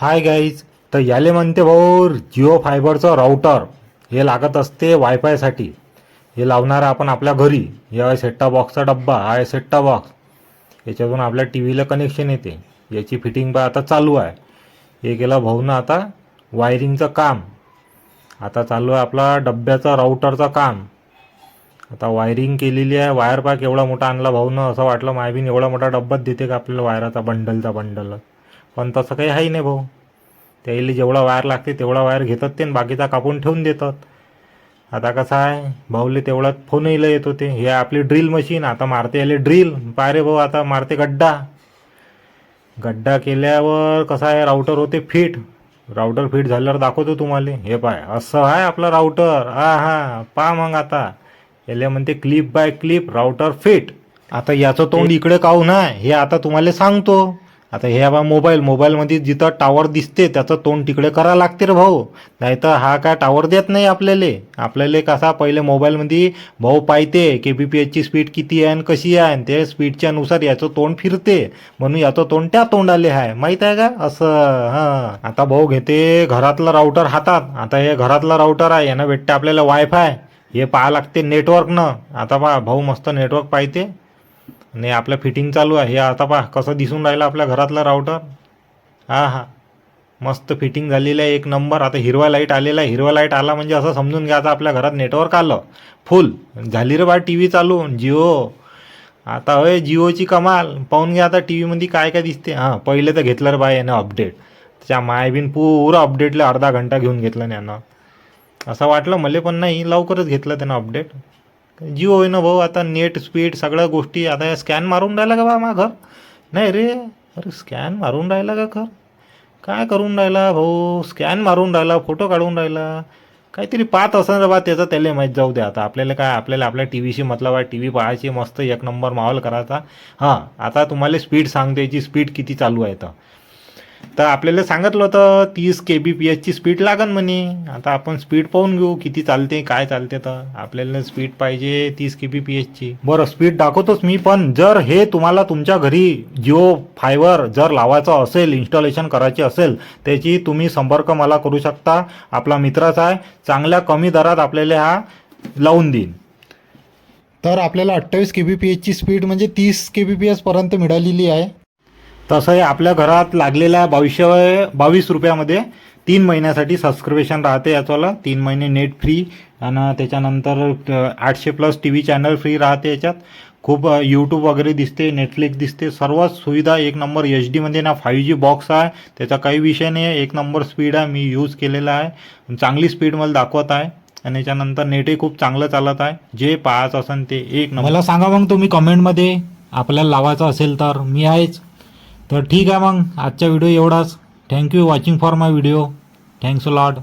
Hi guys, तर याले म्हणते भाऊ जिओ फायबरचं राऊटर. हे लागत असते वायफायसाठी. हे लावणार आपण आपल्या घरी. या सेटटॉप बॉक्सचा डब्बा आहे, सेटटॉप बॉक्स. याच्यातून आपल्या टी व्हीला कनेक्शन येते. याची फिटिंग बा आता चालू आहे. हे केलं भाऊनं आता वायरिंगचं काम. आता चालू आहे आपला डब्याचा राऊटरचं काम. आता वायरिंग केलेली आहे. वायर पॅक एवढा मोठा आणला भाऊनं. असं वाटलं मायबीन एवढा मोठा डब्बाच देते का आपल्याला वायराचा बंडल. पण तसं काही आहे नाही भाऊ. त्याला जेवढा वायर लागते तेवढा वायर घेतात ते आणि बाकीचा कापून ठेवून देतात. आता कसं आहे, भाऊले तेवढ्यात फोनही येत होते. हे आपली ड्रिल मशीन आता मारते. याले ड्रिल पाय रे भाऊ, आता मारते गड्डा केल्यावर कसं आहे, राऊटर होते फिट. राऊटर फिट झाल्यावर दाखवतो तुम्हाला. हे पाय, असं आहे आपलं राऊटर. हा पा मग आता याला म्हणते clip by clip router fit. आता याचं तोंड इकडे काहून आहे हे आता तुम्हाला सांगतो. आता हे बा मोबाईलमध्ये जिथं टावर दिसते त्याचं तोंड तिकडे करावं लागते रे भाऊ. नाही तर हा काय टावर देत नाही आपल्याला कसा पहिले मोबाईलमध्ये भाऊ पाहते KBPSची स्पीड किती आहे आणि कशी आहे, आणि त्या स्पीडच्या नुसार याचं तोंड फिरते. म्हणून याचं तोंड त्या तोंडाले आहे, माहीत आहे का असं. हां, आता भाऊ घेते घरातलं राऊटर हातात. आता हे घरातलं राऊटर आहे, यानं भेटते आपल्याला वायफाय. हे पाहा लागते नेटवर्कनं. आता पहा भाऊ मस्त नेटवर्क पाहते नाही. आपलं फिटिंग चालू आहे. हे आता पहा कसं दिसून राहिलं आपल्या घरातलं राऊटर. हा मस्त फिटिंग झालेलं आहे, एक नंबर. आता हिरवा लाईट आलेला आहे. हिरवा लाईट आला म्हणजे असं समजून घ्या आता आपल्या घरात नेटवर्क आलं फुल. झाली रे बा टी व्ही चालू जिओ. आता होय जिओची कमाल. पाहून घ्या आता टी व्हीमध्ये काय काय दिसते. पहिले तर घेतलं रे बा यानं अपडेट. त्याच्या मायबीन पुरं अपडेटला अर्धा घंटा घेऊन घेतलं यानं. असं वाटलं मला, पण नाही, लवकरच घेतलं त्यानं अपडेट. जिओ आहे ना भाऊ. आता नेट स्पीड सगळ्या गोष्टी. आता स्कॅन मारून राहिला का बा मा घर? नाही रे, अरे स्कॅन मारून राहिला का घर? काय करून राहिला भाऊ? स्कॅन मारून राहिला, फोटो काढून राहिला, काहीतरी पाहत असं रे बा. त्याचं त्याला माहीत. जाऊ दे आता. आपल्याला काय, आपल्याला आपल्या टी व्हीशी मतलब आहे. टी व्ही पाहायची मस्त एक नंबर माहोल करायचा. आता तुम्हाला स्पीड सांगते, याची स्पीड किती चालू आहे तर आपल्याला सांगितलं होतं 30 KBPSची स्पीड लागन म्हणे. आता आपण स्पीड पाहून घेऊ किती चालते काय चालते. तर आपल्याला स्पीड पाहिजे 30 KBPSची. बरं, स्पीड दाखवतोच मी. पण जर हे तुम्हाला तुमच्या घरी जिओ फायबर जर लावायचं असेल, इन्स्टॉलेशन करायची असेल, त्याची तुम्ही संपर्क मला करू शकता. आपला मित्रच आहे, चांगल्या कमी दरात आपल्याला हा लावून देईन. तर आपल्याला 28 KBPSची स्पीड म्हणजे 30 KBPS पर्यंत मिळालेली आहे. तसं आहे आपल्या घरात लागलेल्या 22 रुपयामध्ये 3 महिन्यासाठी सबस्क्रिप्शन राहते याचं. 3 महिने नेट फ्री आणि त्याच्यानंतर 800+ TV चॅनल फ्री राहते याच्यात. खूप यूट्यूब वगैरे दिसते, नेटफ्लिक्स दिसते, सर्व सुविधा एक नंबर. HD ना 5G बॉक्स आहे, त्याचा काही विषय नाही आहे. एक नंबर स्पीड आहे, मी यूज केलेला आहे. चांगली स्पीड मला दाखवत आहे आणि त्याच्यानंतर नेटही खूप चांगलं चालत आहे. जे पाहायचं असेल ते एक नंबर. मला सांगा मग तुम्ही कमेंटमध्ये, आपल्याला लावायचं असेल तर मी आहेच. तर ठीक आहे मग, आजचा व्हिडिओ एवढाच. Thank you watching for my video. Thanks a lot.